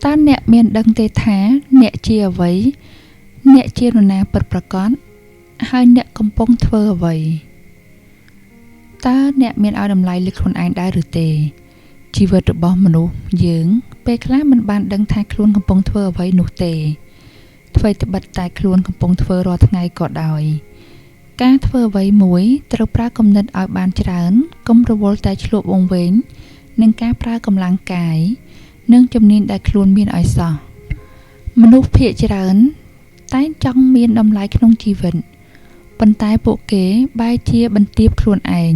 តើអ្នកមានដឹងទេថាអ្នកជាអ្វីអ្នកជានរណាពិតប្រាកដហើយអ្នកកំពុងធ្វើអ្វីតើអ្នកមានឲ្យតម្លៃលើខ្លួនឯងដែរឬទេជីវិតរបស់មនុស្សយើងពេលខ្លះមិនបានដឹងថាខ្លួនកំពុងធ្វើអ្វីនោះទេអ្វីត្បិតតែខ្លួនកំពុងធ្វើរាល់ថ្ងៃក៏ដោយការធ្វើអ្វីមួយត្រូវប្រើគំនិតឲ្យបានច្រើនកុំរវល់តែឆ្លួតវង្វេងនឹងការប្រើកម្លាំងកាយនិងជំនាញដែលខ្លួនមានឲ្យសោះមនុស្សភាគច្រើនតែងចង់មានតម្លៃក្នុងជីវិតប៉ុន្តែពួកគេបែរជាបន្ទាបខ្លួនឯង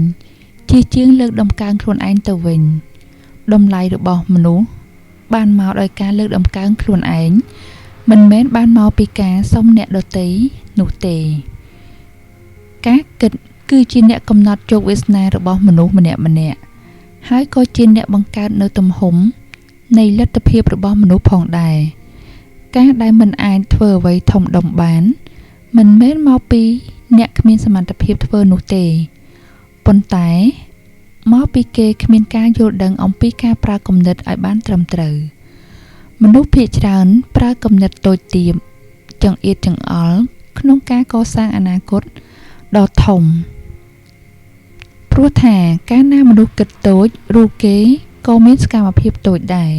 ជាជាងលើកដំកើងខ្លួនឯងទៅវិញតម្លៃរបស់មនុស្សបានមកដោយការលើកដំកើងខ្លួនឯងមិនមែនបានមកពីការសុំអ្នកដទៃនោះទេការគិតគឺជាអ្នកកំណត់ជោគវាសនារបស់មនុស្សម្នាក់ហើយក៏ជាអ្នកបង្កើតនៅទំហំនៃលទ្ធភាពរបស់មនុស្សផងដែរការដែលមិនអាចធ្វើអ្វីធំដុំបានមិនមែនមកពីអ្នកគ្មានសមត្ថភាពធ្វើនោះទេប៉ុន្តែមកពីគេគ្មានការយល់ដឹងអំពីការប្រើគំនិតឲ្យបានត្រឹមត្រូវមនុស្សភាគច្រើនប្រើគំនិតតូចទាបចង្អៀតចង្អល់ក្នុងការកសាងអនាគតដ៏ធំព្រោះថាកាលណាមនុស្សគិតតូចរូបគេក៏មានសកម្មភាពតូចដែរ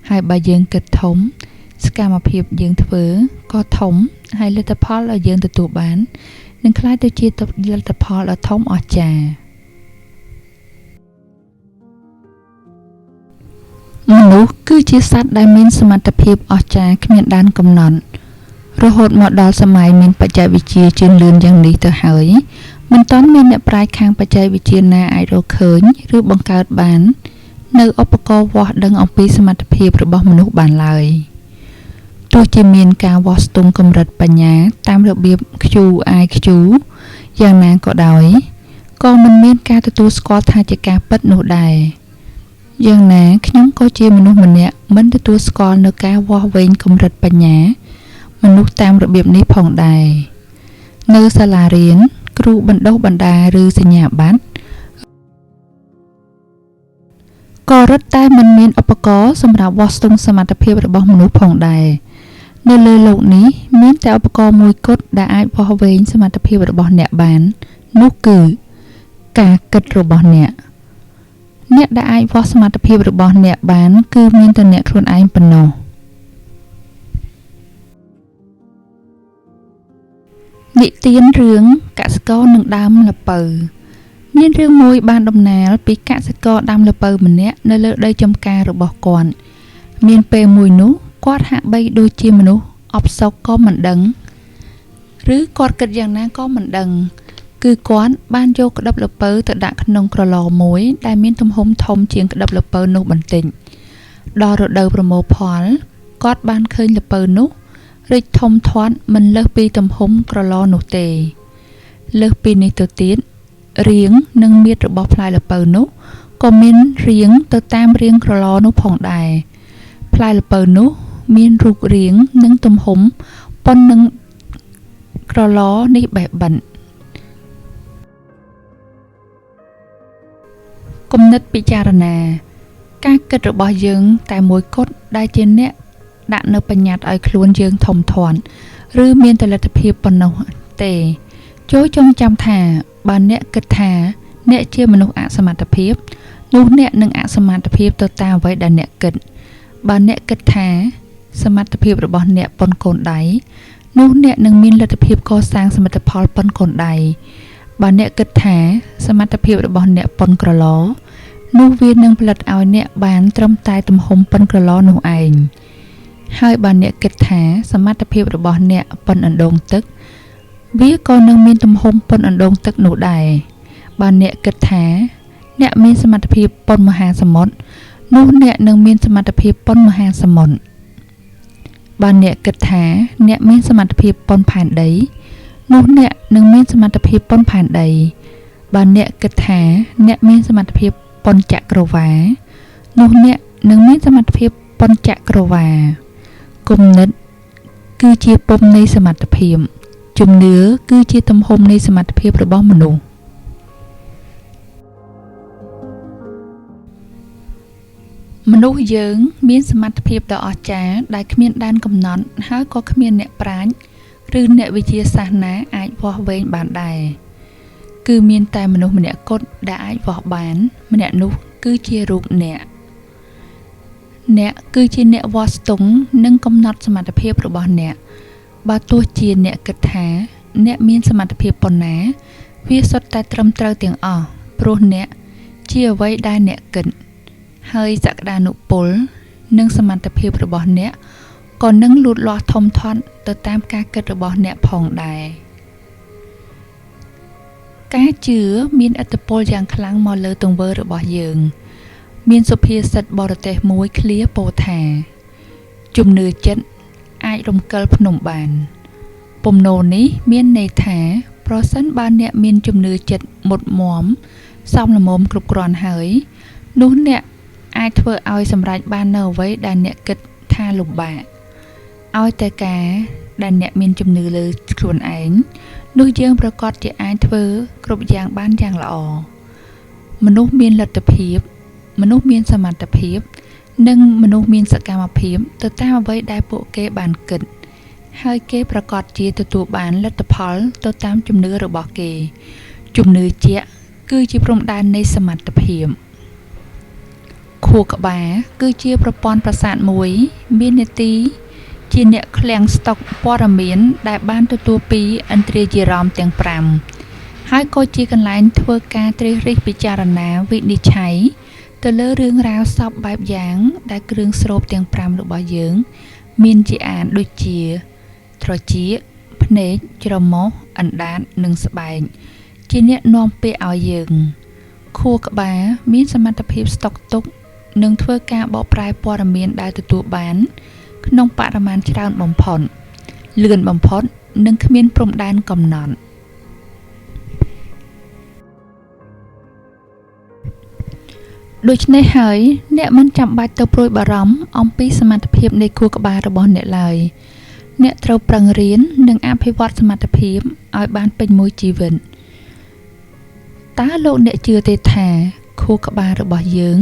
ហើយបើយើងគិតធំសកម្មភាពយើងធ្វើក៏ធំហើយលទ្ធផលដែលយើងទទួលបាននឹងក្លាយទៅជាលទ្ធផលដ៏ធំអស្ចារ្យមនុស្សគឺជាសត្វដែលមានសមត្ថភាពអស្ចារ្យគ្មានដែនកំណត់រហូតមកដល់សម័យមានបច្ចេកវិទ្យាជឿនលឿនយ៉ាងនេះទៅហើយមិនទាន់មានអ្នកប្រាជ្ញខាងបច្ចេកវិទ្យាណាអាចរកឃើញឬបង្កើតបាននៅឧបករណ៍វាស់ដឹងអំពីសមត្ថភាពរបស់មនុស្សបានឡើយទោះជាមានការវាស់ស្ទង់កម្រិតបញ្ញាតាមរបៀប QIQ យ៉ាងណាក៏ដោយក៏មិនមានការទទួលស្គាល់ថាជាការពិតនោះដែរយ៉ាងណាខ្ញុំក៏ជាមនុស្សម្នាក់មិនទទួលស្គាល់នៅការវាស់វែងកម្រិតបញ្ញាមនុស្សតាមរបៀបនេះផងដែរនៅសាលារៀនគ្រូបណ្ដុះបណ្ដាលឬសញ្ញាបត្រក៏រឹតតែមិនមានឧបករណ៍សម្រាប់វាស់ស្ទង់សមត្ថភាពរបស់មនុស្សផងដែរនៅលើលោកនេះមានតែឧបករណ៍មួយគត់ដែលអាចវាស់វែងសមត្ថភាពរបស់អ្នកបាននោះគឺការគិតរបស់អ្នកដែលអាចវាស់សមត្ថភាពរបស់អ្នកបានគឺមានតែអ្នកខ្លួនឯងប៉ុណ្ណោះនិទានរឿងកសិករនិងដើមល្ពៅមានរឿងមួយបានដំណាលពីកសិករដាំល្ពៅម្នាក់នៅលើដីចម្ការរបស់គាត់មានពេលមួយនោះគាត់ហាក់បីដូចជាមនុស្សអផ្សុកក៏មិនដឹងឬគាត់គិតយ៉ាងណាក៏មិនដឹងគឺគាត់បានយកក្តឹបល្ពៅទៅដាក់ក្នុងក្រឡមួយដែលមានទំហំធំជាងក្តឹបល្ពៅនោះបន្តិចដល់រដូវប្រមូលផលគាត់បានឃើញល្ពៅនោះរីកធំធាត់មិនលើសពីទំហំក្រឡនោះទេលើសពីនេះទៅទៀតរាងនិងមាឌរបស់ផ្លែល្ពៅនោះក៏មានរាងទៅតាមរាងក្រឡនោះផងដែរផ្លែល្ពៅនោះមានរូបរាងនិងទំហំប៉ុននឹងក្រឡនេះបេះបិទគំនិតពិចារណាការគិតរបស់យើងតែមួយគត់ដែលជាអ្នកដាក់នៅបញ្ញត្តិឲ្យខ្លួនយើងធំធាត់ឬមានតែលទ្ធភាពប៉ុណ្ណោះទេចូលចងចាំថាបើអ្នកគិតថាអ្នកជាមនុស្សអសមត្ថភាពនោះអ្នកនឹងអសមត្ថភាពទៅតាមអ្វីដែលអ្នកគិតបើអ្នកគិតថាសមត្ថភាពរបស់អ្នកប៉ុនកូនដៃនោះអ្នកនឹងមានលទ្ធភាពកសាងសមិទ្ធផលប៉ុនកូនដៃបើអ្នកគិតថាសមត្ថភាពរបស់អ្នកប៉ុនក្រឡនោះវានឹងផលិតឲ្យអ្នកបានត្រឹមតែទំហំប៉ុនក្រឡនោះឯងហើយបើអ្នកគិតថាសមត្ថភាពរបស់អ្នកប៉ុនអណ្ដូងទឹកវាក៏នឹងមានទំហំប៉ុនអណ្ដូងទឹកនោះដែរបើអ្នកគិតថាអ្នកមានសមត្ថភាពប៉ុនមហាសមុទ្រនោះអ្នកនឹងមានសមត្ថភាពប៉ុនមហាសមុទ្របើអ្នកគិតថាអ្នកមានសមត្ថភាពប៉ុនផែនដីនោះអ្នកនឹងមានសមត្ថភាពប៉ុនផែនដីបើអ្នកគិតថាអ្នកមានសមត្ថភាពប៉ុនចក្រវាឡនោះអ្នកនឹងមានសមត្ថភាពប៉ុនចក្រវាឡគំនិតគឺជាពុម្ពនៃសមត្ថភាពជំនឿគឺជាទំហំនៃសមត្ថភាពរបស់មនុស្ស មនុស្សយើងមានសមត្ថភាពដ៏អស្ចារ្យដែលគ្មានដែនកំណត់ហើយក៏គ្មានអ្នកប្រាជ្ញឬអ្នកវិទ្យាសាស្ត្រណាអាចវាស់វែងបានដែរគឺមានតែមនុស្សម្នាក់គត់ដែលអាចវាស់បានម្នាក់នោះគឺជារូបអ្នកគឺជាអ្នកវាស់ស្ទង់និងកំណត់សមត្ថភាពរបស់អ្នកបើទោះជាអ្នកគិតថាអ្នកមានសមត្ថភាពប៉ុណ្ណាវាសុទ្ធតែត្រឹមត្រូវទាំងអស់ព្រោះអ្នកជាអ្វីដែលអ្នកគិតហើយសក្តានុពលនិងសមត្ថភាពរបស់អ្នកក៏នឹងលូតលាស់ធំធាត់ទៅតាមការគិតរបស់អ្នកផងដែរការជឿមានឥទ្ធិពលយ៉ាងខ្លាំងមកលើទង្វើរបស់យើងមានសុភាសិតបរទេសមួយឃ្លាពោលថាជំនឿចិត្តអាចរំកិលភ្នំបានពំនោនេះមានន័យថាប្រសិនបើអ្នកមានជំនឿចិត្តមុតមាំសមល្មមគ្រប់គ្រាន់ហើយនោះអ្នកអាចធ្វើឲ្យសម្រេចបាននៅអ្វីដែលអ្នកគិតថាលំបាកឲ្យតែការដែលអ្នកមានជំនឿលើខ្លួនឯងនោះយើងប្រកាសជាអាចធ្វើគ្រប់យ៉ាងបានយ៉ាងល្អមនុស្សមានលទ្ធភាពមនុស្សមានសមត្ថភាពនិងមនុស្សមានសកម្មភាពទៅតាមអ្វីដែលពួកគេបានគិតហើយគេប្រកាសជាទទួលបានលទ្ធផលទៅតាមជំនឿរបស់គេជំនឿជាក់គឺជាព្រំដែននៃសមត្ថភាពខួរក្បាលគឺជាប្រព័ន្ធប្រសាទមួយមាននាទីជាអ្នកឃ្លាំងស្តុកព័ត៌មានដែលបានទទួលពីឥន្ទ្រាយារម្មណ៍ទាំង5ហើយក៏ជាកន្លែងធ្វើការត្រិះរិះពិចារណាវិនិច្ឆ័យទៅលើរឿងរ៉ាវសពបែបយ៉ាងដែលគ្រឿងស្រូបទាំង5របស់យើងមានជាអានដូចជាត្រចៀកភ្នែកច្រមុះអណ្ដាតនិងស្បែកជាអ្នកនាំពាក្យឲ្យយើងខួរក្បាលមានសមត្ថភាពស្តុកទុកនិងធ្វើការបកប្រែព័ត៌មានដែលទទួលបានក្នុងបរិមាណច្រើនបំផុតលឿនបំផុតនិងគ្មានព្រំដែនកំណត់ដូច្នេះហើយអ្នកមិនចាំបាច់ទៅព្រួយបារម្ភអំពីសមត្ថភាពនៃខួរក្បាលរបស់អ្នកឡើយអ្នកត្រូវប្រឹងរៀននិងអភិវឌ្ឍសមត្ថភាពឲ្យបានពេញមួយជីវិតតើលោកអ្នកជឿទេថាខួរក្បាលរបស់យើង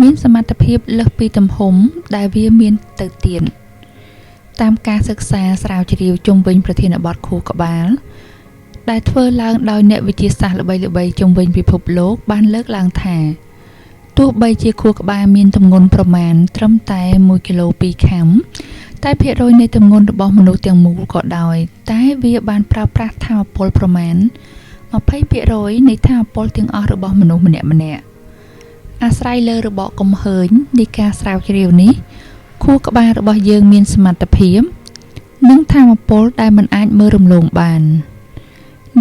មានសមត្ថភាពលើសពីទំហំដែលវាមានទៅទៀតតាមការសិក្សាស្រាវជ្រាវជុំវិញប្រធានបទខួរក្បាលដែលធ្វើឡើងដោយអ្នកវិទ្យាសាស្ត្រល្បីៗជុំវិញពិភពលោកបានលើកឡើងថាទោះបីជាខួរក្បាលមានទម្ងន់ប្រមាណត្រឹមតែ1គីឡូ2ខាំតែភាគរយនៃទម្ងន់របស់មនុស្សទាំងមូលក៏ដោយតែវាបានប្រើប្រាស់ថាមពលប្រមាណ 20% នៃថាមពលទាំងអស់របស់មនុស្សម្នាក់ៗអាស្រ័យលើរបបកំហើញនៃការស្រាវជ្រាវនេះខួរក្បាលរបស់យើងមានសមត្ថភាពនិងថាមពលដែលមិនអាចមើលរំលងបាន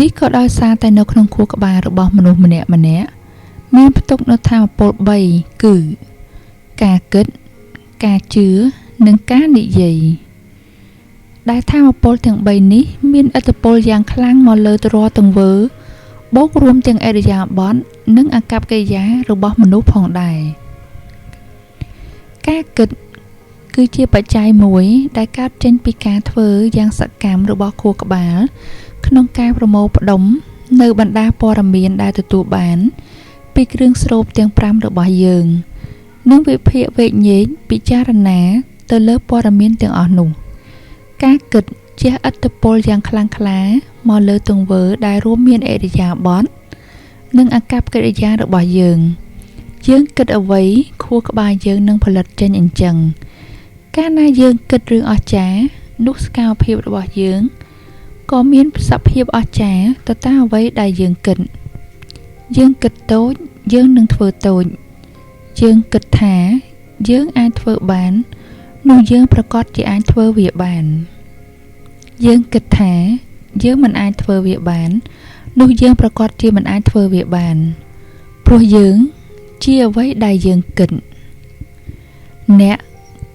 នេះក៏ដោយសារតែនៅក្នុងខួរក្បាលរបស់មនុស្សម្នាក់ៗមានផ្ទុកនូវថាមពល3គឺការគិតការជឿនិងការនិយាយដែលថាមពលទាំង3នេះមានឥទ្ធិពលយ៉ាងខ្លាំងមកលើរាល់ទង្វើបូករួមទាំងឥរិយាបថនិងអាកប្បកិរិយារបស់មនុស្សផងដែរការគិតគឺជាបច្ច័យមួយដែលកើតចេញពីការធ្វើយ៉ាងសកម្មរបស់ខួរក្បាលក្នុងការប្រមូលផ្ដុំនៅបណ្ដាព័ត៌មានដែលទទួលបានពីគ្រឿងស្រូបទាំង5របស់យើងនិងវិភាគវែកញែកពិចារណាទៅលើព័ត៌មានទាំងអស់នោះការគិតជះឥទ្ធិពលយ៉ាងខ្លាំងក្លាមកលើទង្វើដែលរួមមានឥរិយាបថនិងអាកប្បកិរិយារបស់យើងគិតអ្វីខួរក្បាលយើងនឹងផលិតចេញអញ្ចឹងកាលណាយើងគិតរឿងអស្ចារ្យនោះសកម្មភាពរបស់យើងក៏មានសភាពអស្ចារ្យទៅតាមអ្វីដែលយើងគិតតូចយើងនឹងធ្វើតូចយើងគិតថាយើងអាចធ្វើបាននោះយើងប្រកាសជាអាចធ្វើវាបានយើងគិតថាយើងមិនអាចធ្វើវាបាននោះយើងប្រកាសជាមិនអាចធ្វើវាបានព្រោះយើងជាអ្វីដែលយើងគិតអ្នក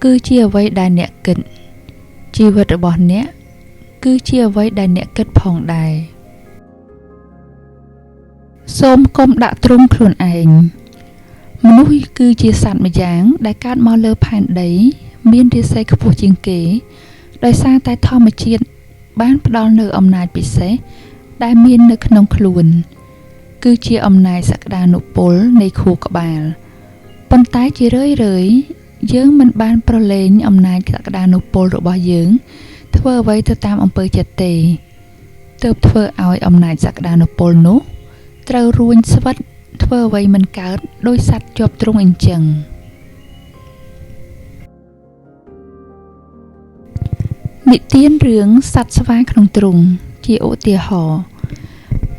គឺជាអ្វីដែលអ្នកគិតជីវិតរបស់អ្នកគឺជាអ្វីដែលអ្នកគិតផងដែរសូមកុំដាក់ទ្រង់ខ្លួនឯងមនុស្សគឺជាសត្វម្យ៉ាងដែលកើតមកលើផែនដីមានរាសីខ្ពស់ជាងគេដោយសារតែធម្មជាតិបានផ្ដល់នូវអំណាចពិសេសដែលមាននៅក្នុងខ្លួនគឺជាអំណាចសក្តានុពលនៃខួរក្បាល ប៉ុន្តែជារឿយយើងមិនបានប្រឡែងអំណាចសក្តានុពលរបស់យើងធ្វើអ្វីទៅតាមអំពើចិត្តទេទើបធ្វើឲ្យអំណាចសក្តានុពលនោះត្រូវរួញស្វិតធ្វើអ្វីមិនកើតដោយសត្វជាប់ទ្រុងអញ្ចឹងនិទានរឿងសត្វស្វាក្នុងទ្រុងជាឧទាហរណ៍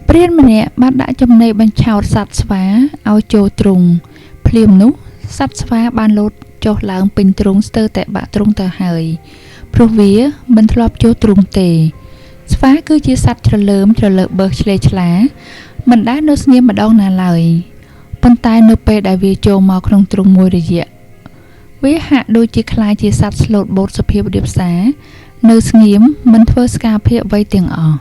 ព្រានម្នាក់បានដាក់ចំណីបញ្ឆោតសត្វស្វាឲ្យចូលទ្រុងភ្លាមនោះសត្វស្វាបានលោតចុះឡើងពេញទ្រុងស្ទើរតែបាក់ទ្រុងទៅហើយព្រោះវាមិនធ្លាប់ចូលទ្រុងទេស្វាគឺជាសត្វជ្រលើមជ្រលើបឺសឆ្លេឆ្លាមិនដែលនៅស្ងៀមម្ដងណាឡើយប៉ុន្តែនៅពេលដែលវាចូលមកក្នុងទ្រុងមួយរយៈវាហាក់ដូចជាខ្លាចជាសត្វស្លូតបូតសភាពរាបសារនៅស្ងៀមមិនធ្វើសកម្មភាពអ្វីទាំងអស់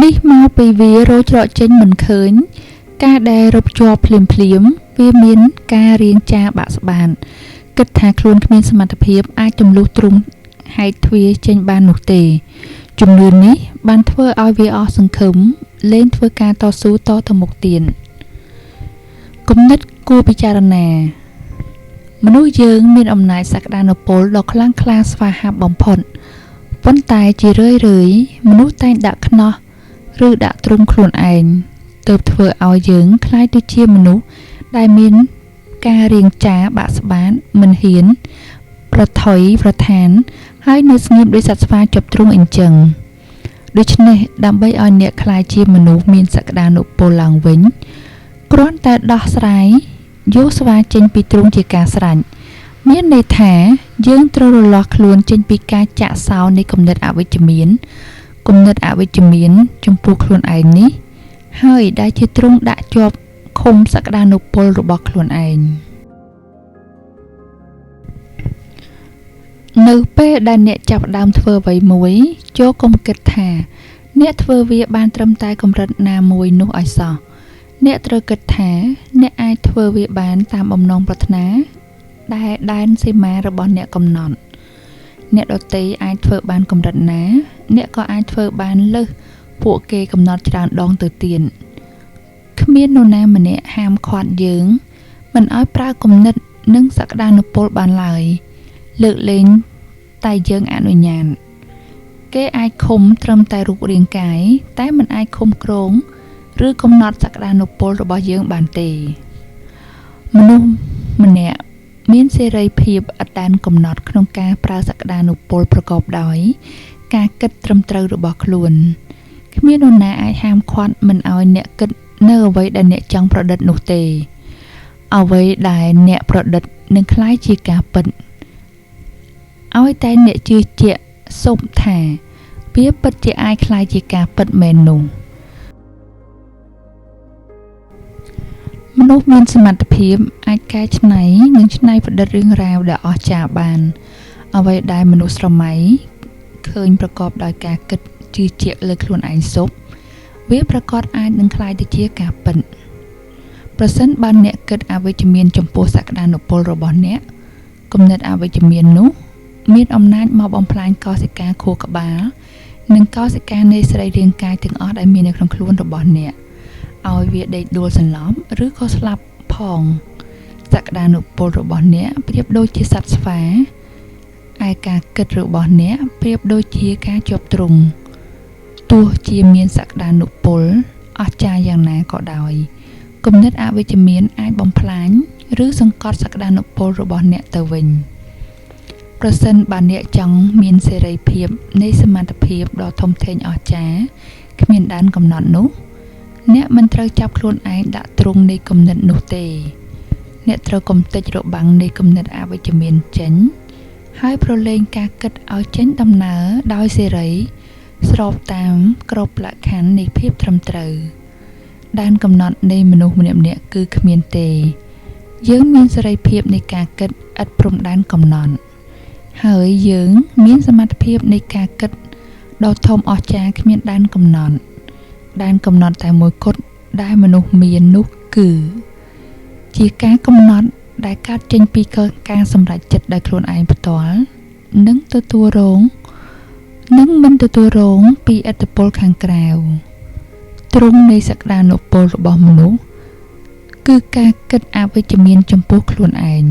នេះមកពីវារោច្រកចេញមិនឃើញការដែលរົບជាប់ភ្លាមវាមានការរៀងចាបាក់ស្បានគិតថាខ្លួនគ្មានសមត្ថភាពអាចទម្លុះទ្រុងហែកទ្វារចេញបាននោះទេជំនឿនេះបានធ្វើឲ្យវាអស់សង្ឃឹមលែងធ្វើការតស៊ូតទៅមុខទៀតគំនិតគួរពិចារណាមនុស្សយើងមានអំណាចសក្តានុពលដ៏ខ្លាំងក្លាស្វាហាប់បំផុតប៉ុន្តែជារឿយមនុស្សតែងដាក់ខ្នោះឬដាក់ទ្រុងខ្លួនឯងទើបធ្វើឲ្យយើងខ្លាចទៅជាមនុស្សដែលមានការរៀងចាបាក់ស្បានមិនហ៊ានប្រថុយប្រថានហើយនៅស្ងៀមដោយសត្វស្វាជាប់ទ្រុងអញ្ចឹងដូច្នេះដើម្បីឲ្យអ្នកខ្លាចជាមនុស្សមានសក្តានុពលឡើងវិញគ្រាន់តែដោះស្រាយយកស្វាចេញពីទ្រុងជាការស្រេចមានន័យថាយើងត្រូវរលាស់ខ្លួនចេញពីការចាក់សោនៃគំនិតអវិជ្ជមានចំពោះខ្លួនឯងនេះហើយដែលជាទ្រុងដាក់ជាប់ឃុំសក្តានុពលរបស់ខ្លួនឯងនៅពេលដែលអ្នកចាប់ផ្ដើមធ្វើអ្វីមួយចូលកុំគិតថាអ្នកធ្វើវាបានត្រឹមតែកម្រិតណាមួយនោះឲ្យសោះអ្នកត្រូវគិតថាអ្នកអាចធ្វើវាបានតាមបំណងប្រាថ្នាដែលដែនសីមារបស់អ្នកកំណត់អ្នកដទៃអាចធ្វើបានកម្រិតណាអ្នកក៏អាចធ្វើបានលើសពួកគេកំណត់ច្រើនដងទៅទៀតគ្មាននរណាម្នាក់ហាមឃាត់យើងមិនឲ្យប្រើគំនិតនិងសក្តានុពលបានឡើយលើកលែងតែយើងអនុញ្ញាតគេអាចឃុំត្រឹមតែរូបរាងកាយតែមិនអាចឃុំគ្រងឬកំណត់សក្តានុពលរបស់យើងបានទេមនុស្សម្នាក់មានសេរីភាពឥតដែនកំណត់ក្នុងការប្រើសក្តានុពលប្រកបដោយការគិតត្រឹមត្រូវរបស់ខ្លួនគ្មាននរណាអាចហាមឃាត់មិនឲ្យអ្នកគិតនៅអ្វីដែលអ្នកចង់ប្រឌិតនោះទេអ្វីដែលអ្នកប្រឌិតនឹងក្លាយជាការពិតឲ្យតែអ្នកជឿជាក់សុំថាវាពិតជាអាចក្លាយជាការពិតមែននោះមនុស្សមានសមត្ថភាពអាចកែច្នៃនិងច្នៃប្រឌិតរឿងរ៉ាវដែលអស្ចារ្យបានអ្វីដែលមនុស្សស្រមៃឃើញប្រកបដោយការគិតជឿជាក់លើខ្លួនឯងសុបវាប្រកាសអាចនឹងក្លាយទៅជាការពិតប្រសិនបើអ្នកគិតអវិជ្ជមានចំពោះសក្តានុពលរបស់អ្នកគំនិតអវិជ្ជមាននោះមានអំណាចមកបំផ្លាញកោសិកាខួរក្បាលនិងកោសិកានៃសរីរាង្គកាយទាំងអស់ដែលមាននៅក្នុងខ្លួនរបស់អ្នកឲ្យវាដេកដួលសន្លប់ឬក៏ស្លាប់ផងសក្តានុពលរបស់អ្នកប្រៀបដូចជាសត្វស្វាឯការគិតរបស់អ្នកប្រៀបដូចជាការជាប់ទ្រុងទោះជាមានសក្តានុពលអស្ចារ្យយ៉ាងណាក៏ដោយគំនិតអវិជ្ជមានអាចបំផ្លាញឬសង្កត់សក្តានុពលរបស់អ្នកទៅវិញប្រសិនបើអ្នកចង់មានសេរីភាពនៃសមត្ថភាពដ៏ធំធេងអស្ចារ្យគ្មានដែនកំណត់នោះអ្នកមិនត្រូវចាប់ខ្លួនឯងដាក់ទ្រុងនៃគំនិតនោះទេអ្នកត្រូវកំទេចរបាំងនៃគំនិតអវិជ្ជមានចេញហើយប្រឡែងការគិតឲ្យចេញដំណើរដោយសេរីស្របតាមក្របលក្ខខណ្ឌនៃភាពត្រឹមត្រូវដែនកំណត់នៃមនុស្សម្នាក់ៗគឺគ្មានទេយើងមានសេរីភាពនៃការគិតឥតព្រំដែនកំណត់ហើយយើងមានសមត្ថភាពនៃការគិតដ៏ធំអស្ចារ្យគ្មានដែនកំណត់ដែនកំណត់តែមួយគត់ដែលមនុស្សមាននោះគឺជាការកំណត់ដែលកើតចេញពីការសម្រេចចិត្តដោយខ្លួនឯងផ្ទាល់និងទទួលរងនិងមិនទទួលរងពីឥទ្ធិពលខាងក្រៅទ្រង់នៃសក្តានុពលរបស់មនុស្ស គឺការគិតអវិជ្ជមានចំពោះខ្លួនឯង